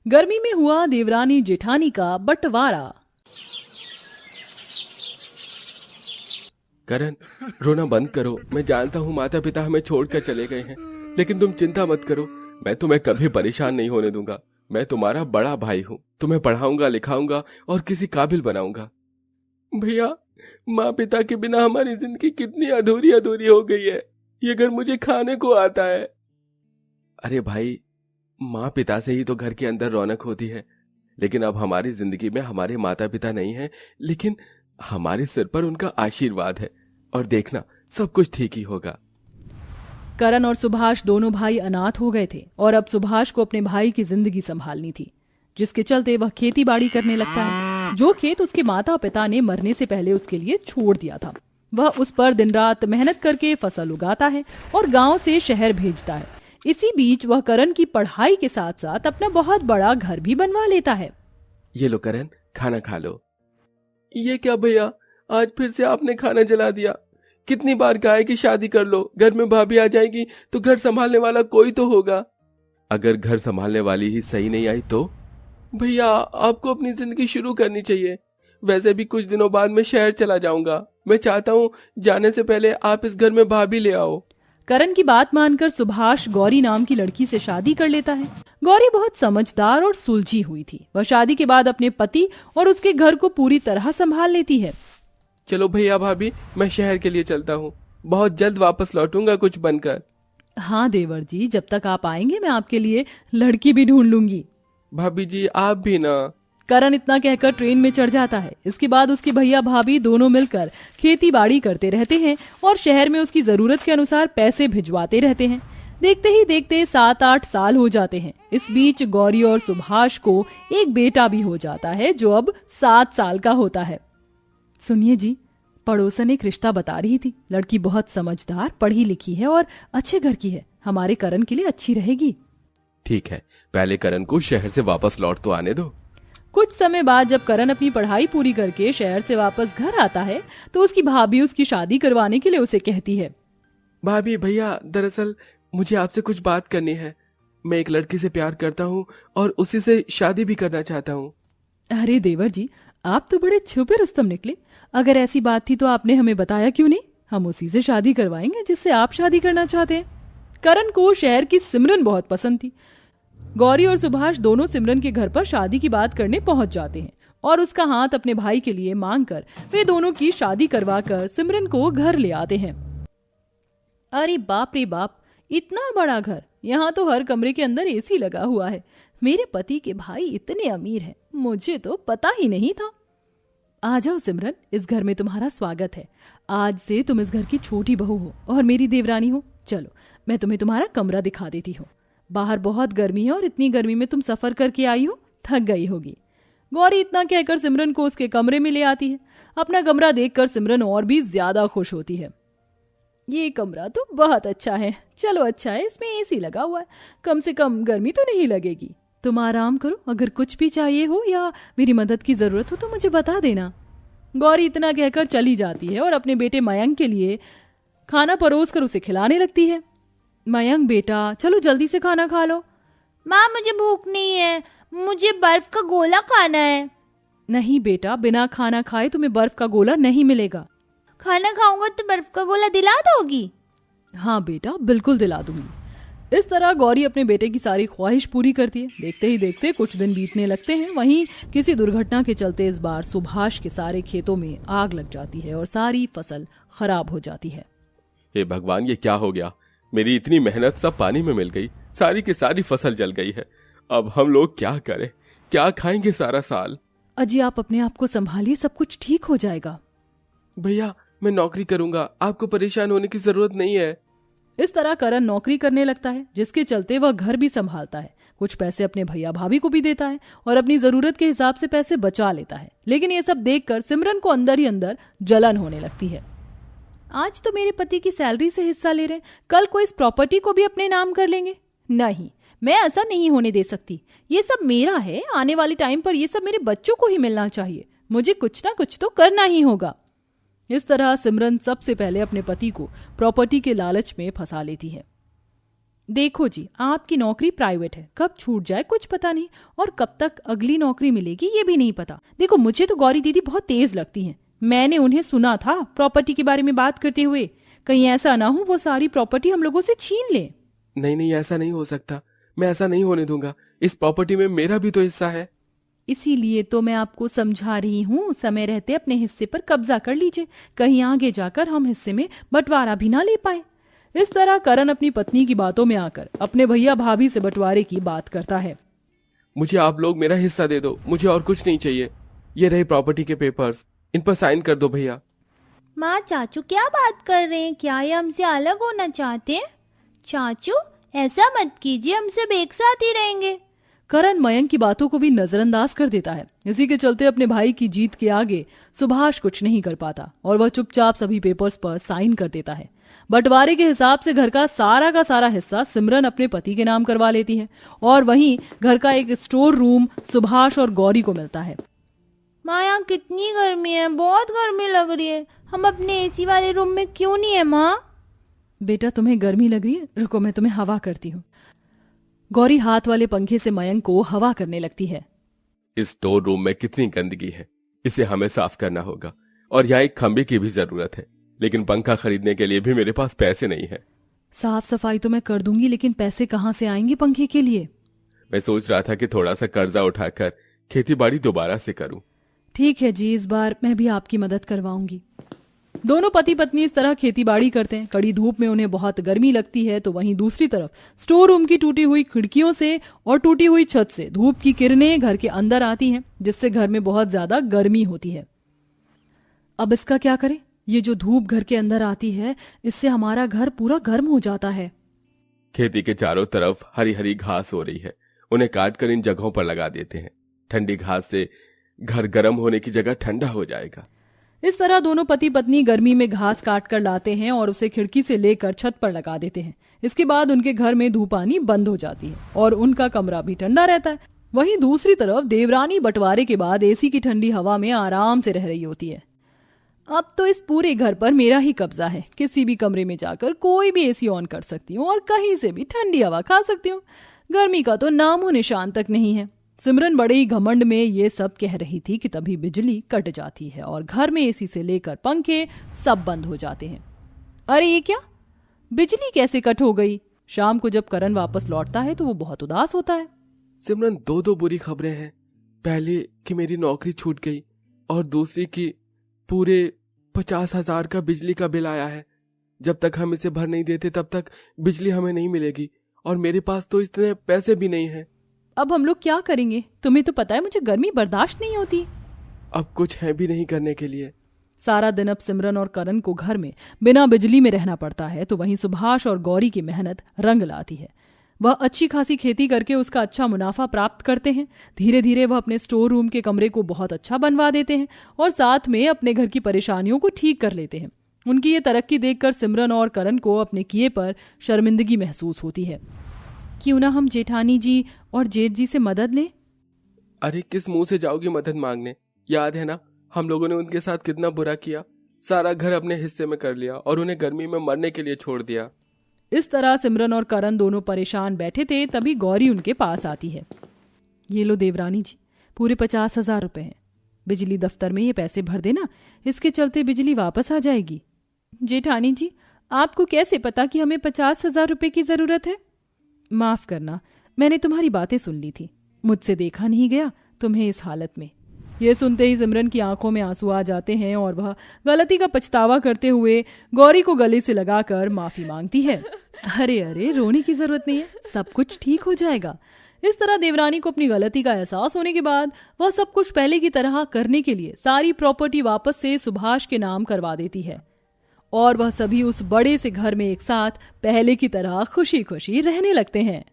गर्मी में हुआ देवरानी जेठानी का बंटवारा। करण, रोना बंद करो। मैं जानता हूँ माता पिता हमें छोड़कर चले गए हैं, लेकिन तुम चिंता मत करो। मैं तुम्हें कभी परेशान नहीं होने दूंगा। मैं तुम्हारा बड़ा भाई हूँ। तुम्हें पढ़ाऊंगा, लिखाऊंगा और किसी काबिल बनाऊंगा। भैया, माँ पिता के बिना हमारी जिंदगी कितनी अधूरी अधूरी हो गई है। ये घर मुझे खाने को आता है। अरे भाई, माँ पिता से ही तो घर के अंदर रौनक होती है। लेकिन अब हमारी जिंदगी में हमारे माता पिता नहीं है, लेकिन हमारे सिर पर उनका आशीर्वाद है। और देखना, सब कुछ ठीक ही होगा। करण और सुभाष दोनों भाई अनाथ हो गए थे और अब सुभाष को अपने भाई की जिंदगी संभालनी थी, जिसके चलते वह खेती बाड़ी करने लगता है। जो खेत उसके माता पिता ने मरने से पहले उसके लिए छोड़ दिया था, वह उस पर दिन रात मेहनत करके फसल उगाता है और गांव से शहर भेजता है। इसी बीच वह करण की पढ़ाई के साथ साथ अपना बहुत बड़ा घर भी बनवा लेता है। ये लो करण, खाना खा लो। ये क्या भैया, आज फिर से आपने खाना जला दिया। कितनी बार कहा है कि शादी कर लो, घर में भाभी आ जाएगी तो घर संभालने वाला कोई तो होगा। अगर घर संभालने वाली ही सही नहीं आई तो? भैया, आपको अपनी जिंदगी शुरू करनी चाहिए। वैसे भी कुछ दिनों बाद मैं शहर चला जाऊंगा। मैं चाहता हूँ जाने से पहले आप इस घर में भाभी ले आओ। करण की बात मानकर सुभाष गौरी नाम की लड़की से शादी कर लेता है। गौरी बहुत समझदार और सुलझी हुई थी। वह शादी के बाद अपने पति और उसके घर को पूरी तरह संभाल लेती है। चलो भैया भाभी, मैं शहर के लिए चलता हूँ। बहुत जल्द वापस लौटूंगा कुछ बनकर। हाँ देवर जी, जब तक आप आएंगे मैं आपके लिए लड़की भी ढूंढ लूंगी। भाभी जी, आप भी ना। करण इतना कहकर ट्रेन में चढ़ जाता है। इसके बाद उसके भैया भाभी दोनों मिलकर खेती बाड़ी करते रहते हैं और शहर में उसकी जरूरत के अनुसार पैसे भिजवाते रहते हैं। देखते ही देखते 7-8 साल हो जाते हैं। इस बीच गौरी और सुभाष को एक बेटा भी हो जाता है, जो अब 7 साल का होता है। सुनिए जी, पड़ोसन एक रिश्ता बता रही थी। लड़की बहुत समझदार, पढ़ी लिखी है और अच्छे घर की है। हमारे करण के लिए अच्छी रहेगी। ठीक है, पहले करण को शहर से वापस लौट तो आने दो। कुछ समय बाद जब करण अपनी पढ़ाई पूरी करके शहर से वापस घर आता है तो उसकी भाभी उसकी शादी करवाने के लिए उसे कहती है। भाभी भैया, दरअसल मुझे आपसे कुछ बात करनी है। मैं एक लड़की से प्यार करता हूँ और उसी से शादी भी करना चाहता हूँ। अरे देवर जी, आप तो बड़े छुपे रुस्तम निकले। अगर ऐसी बात थी तो आपने हमें बताया क्यों नहीं? हम उसी से शादी करवाएंगे जिससे आप शादी करना चाहते हैं। करण को शहर की सिमरन बहुत पसंद थी। गौरी और सुभाष दोनों सिमरन के घर पर शादी की बात करने पहुंच जाते हैं और उसका हाथ अपने भाई के लिए मांगकर वे दोनों की शादी करवाकर सिमरन को घर ले आते हैं। अरे बाप रे बाप, इतना बड़ा घर! यहाँ तो हर कमरे के अंदर एसी लगा हुआ है। मेरे पति के भाई इतने अमीर हैं, मुझे तो पता ही नहीं था। आ जाओ सिमरन, इस घर में तुम्हारा स्वागत है। आज से तुम इस घर की छोटी बहू हो और मेरी देवरानी हो। चलो, मैं तुम्हें तुम्हारा कमरा दिखा देती हूँ। बाहर बहुत गर्मी है और इतनी गर्मी में तुम सफर करके आई हो, थक गई होगी। गौरी इतना कहकर सिमरन को उसके कमरे में ले आती है। अपना कमरा देखकर सिमरन और भी ज्यादा खुश होती है। ये कमरा तो बहुत अच्छा है। चलो अच्छा है, इसमें एसी लगा हुआ है, कम से कम गर्मी तो नहीं लगेगी। तुम आराम करो, अगर कुछ भी चाहिए हो या मेरी मदद की जरूरत हो तो मुझे बता देना। गौरी इतना कहकर चली जाती है और अपने बेटे मयंक के लिए खाना परोस कर उसे खिलाने लगती है। मयंक बेटा, चलो जल्दी से खाना खा लो। माँ, मुझे भूख नहीं है, मुझे बर्फ का गोला खाना है। नहीं बेटा, बिना खाना खाए तुम्हें बर्फ का गोला नहीं मिलेगा। खाना खाऊंगा तो बर्फ का गोला दिला दोगी? हाँ बेटा, बिल्कुल दिला दूंगी। इस तरह गौरी अपने बेटे की सारी ख्वाहिश पूरी करती है। देखते ही देखते कुछ दिन बीतने लगते हैं। वहीं किसी दुर्घटना के चलते इस बार सुभाष के सारे खेतों में आग लग जाती है और सारी फसल खराब हो जाती है। हे भगवान, ये क्या हो गया? मेरी इतनी मेहनत सब पानी में मिल गई। सारी की सारी फसल जल गई है। अब हम लोग क्या करें? क्या खाएंगे सारा साल? अजी, आप अपने आप को संभालिए, सब कुछ ठीक हो जाएगा। भैया, मैं नौकरी करूंगा, आपको परेशान होने की जरूरत नहीं है। इस तरह करण नौकरी करने लगता है, जिसके चलते वह घर भी संभालता है। कुछ पैसे अपने भैया भाभी को भी देता है और अपनी जरूरत के हिसाब से पैसे बचा लेता है। लेकिन ये सब देखकर सिमरन को अंदर ही अंदर जलन होने लगती है। आज तो मेरे पति की सैलरी से हिस्सा ले रहे हैं, कल को इस प्रॉपर्टी को भी अपने नाम कर लेंगे। नहीं, मैं ऐसा नहीं होने दे सकती। ये सब मेरा है, आने वाले टाइम पर ये सब मेरे बच्चों को ही मिलना चाहिए। मुझे कुछ ना कुछ तो करना ही होगा। इस तरह सिमरन सबसे पहले अपने पति को प्रॉपर्टी के लालच में फंसा लेती है। देखो जी, आपकी नौकरी प्राइवेट है, कब छूट जाए कुछ पता नहीं, और कब तक अगली नौकरी मिलेगी ये भी नहीं पता। देखो, मुझे तो गौरी दीदी बहुत तेज लगती हैं। मैंने उन्हें सुना था प्रॉपर्टी के बारे में बात करते हुए। कहीं ऐसा ना हो वो सारी प्रॉपर्टी हम लोगों से छीन ले। नहीं, ऐसा नहीं हो सकता। मैं ऐसा नहीं होने दूंगा। इस प्रॉपर्टी में मेरा भी तो हिस्सा है। इसीलिए तो मैं आपको समझा रही हूँ, समय रहते अपने हिस्से पर कब्जा कर लीजिए, कहीं आगे जाकर हम हिस्से में बंटवारा भी ना ले पाए। इस तरह करण अपनी पत्नी की बातों में आकर अपने भैया भाभी से बंटवारे की बात करता है। मुझे आप लोग मेरा हिस्सा दे दो, मुझे और कुछ नहीं चाहिए। ये रहे प्रॉपर्टी के पेपर्स, इन पर साइन कर दो भैया। माँ, चाचू क्या बात कर रहे हैं? क्या ये हमसे अलग होना चाहते हैं? चाचू, ऐसा मत कीजिए, हम सब एक साथ ही रहेंगे। करण मयंक की बातों को भी नजरअंदाज कर देता है। इसी के चलते अपने भाई की जीत के आगे सुभाष कुछ नहीं कर पाता और वह चुपचाप सभी पेपर्स पर साइन कर देता है। बंटवारे के हिसाब से घर का सारा हिस्सा सिमरन अपने पति के नाम करवा लेती है और वहीं घर का एक स्टोर रूम सुभाष और गौरी को मिलता है। माँ, यहाँ कितनी गर्मी है, बहुत गर्मी लग रही है। हम अपने एसी वाले रूम में क्यों नहीं है माँ? बेटा, तुम्हें गर्मी लग रही है? रुको, मैं तुम्हें हवा करती हूँ। गौरी हाथ वाले पंखे से मयंक को हवा करने लगती है। इस स्टोर रूम में कितनी गंदगी है, इसे हमें साफ करना होगा। और यहाँ एक खंबे की भी जरूरत है, लेकिन पंखा खरीदने के लिए भी मेरे पास पैसे नहीं है। साफ सफाई तो मैं कर दूंगी, लेकिन पैसे कहाँ से आएंगे पंखे के लिए? मैं सोच रहा था कि थोड़ा सा कर्जा उठाकर खेती बाड़ी दोबारा से करूं। ठीक है जी, इस बार मैं भी आपकी मदद करवाऊंगी। दोनों पति पत्नी इस तरह खेती बाड़ी करते हैं। कड़ी धूप में उन्हें बहुत गर्मी लगती है, तो वहीं दूसरी तरफ स्टोर रूम की टूटी हुई खिड़कियों से और टूटी हुई छत से धूप की किरणें घर के अंदर आती हैं, जिससे घर में बहुत ज्यादा गर्मी होती है। अब इसका क्या करें? ये जो धूप घर के अंदर आती है, इससे हमारा घर पूरा गर्म हो जाता है। खेती के चारों तरफ हरी हरी घास हो रही है, उन्हें काट कर इन जगहों पर लगा देते हैं। ठंडी घास से घर गर्म होने की जगह ठंडा हो जाएगा। इस तरह दोनों पति पत्नी गर्मी में घास काट कर लाते हैं और उसे खिड़की से लेकर छत पर लगा देते हैं। इसके बाद उनके घर में धूप आनी बंद हो जाती है और उनका कमरा भी ठंडा रहता है। वहीं दूसरी तरफ देवरानी बंटवारे के बाद एसी की ठंडी हवा में आराम से रह रही होती है। अब तो इस पूरे घर पर मेरा ही कब्जा है। किसी भी कमरे में जाकर कोई भी एसी ऑन कर सकती हूँ और कहीं से भी ठंडी हवा खा सकती हूँ। गर्मी का तो नामो निशान तक नहीं है। सिमरन बड़े ही घमंड में ये सब कह रही थी कि तभी बिजली कट जाती है और घर में एसी से लेकर पंखे सब बंद हो जाते हैं। अरे ये क्या, बिजली कैसे कट हो गई? शाम को जब करण वापस लौटता है तो वो बहुत उदास होता है। सिमरन, दो बुरी खबरें हैं। पहली कि मेरी नौकरी छूट गई और दूसरी कि पूरे 50,000 का बिजली का बिल आया है। जब तक हम इसे भर नहीं देते तब तक बिजली हमें नहीं मिलेगी और मेरे पास तो इतने पैसे भी नहीं हैं। अब हम लोग क्या करेंगे? तुम्हें तो पता है मुझे गर्मी बर्दाश्त नहीं होती। अब कुछ है भी नहीं करने के लिए। सारा दिन अब सिमरन और करण को घर में बिना बिजली में रहना पड़ता है, तो वहीं सुभाष और गौरी की मेहनत रंग लाती है। वह अच्छी खासी खेती करके उसका अच्छा मुनाफा प्राप्त करते हैं। धीरे धीरे वह अपने स्टोर रूम के कमरे को बहुत अच्छा बनवा देते हैं और साथ में अपने घर की परेशानियों को ठीक कर लेते हैं। उनकी ये तरक्की देखकर सिमरन और करण को अपने किए पर शर्मिंदगी महसूस होती है। क्यों ना हम जेठानी जी और जेठ जी से मदद लें? अरे किस मुंह से जाओगी मदद मांगने? याद है ना, हम लोगों ने उनके साथ कितना बुरा किया। सारा घर अपने हिस्से में कर लिया और उन्हें गर्मी में मरने के लिए छोड़ दिया। इस तरह सिमरन और करण दोनों परेशान बैठे थे, तभी गौरी उनके पास आती है। ये लो देवरानी जी, पूरे 50,000 रुपए हैं। बिजली दफ्तर में ये पैसे भर देना, इसके चलते बिजली वापस आ जाएगी। जेठानी जी, आपको कैसे पता कि हमें 50,000 रुपए की जरूरत है? माफ करना, मैंने तुम्हारी बातें सुन ली थी, मुझसे देखा नहीं गया तुम्हें इस हालत में। ये सुनते ही सिमरन की आंखों में आंसू आ जाते हैं और वह गलती का पछतावा करते हुए गौरी को गले से लगाकर माफी मांगती है। अरे अरे, रोने की जरूरत नहीं है, सब कुछ ठीक हो जाएगा। इस तरह देवरानी को अपनी गलती का एहसास होने के बाद वह सब कुछ पहले की तरह करने के लिए सारी प्रॉपर्टी वापस से सुभाष के नाम करवा देती है और वह सभी उस बड़े से घर में एक साथ पहले की तरह खुशी खुशी रहने लगते हैं।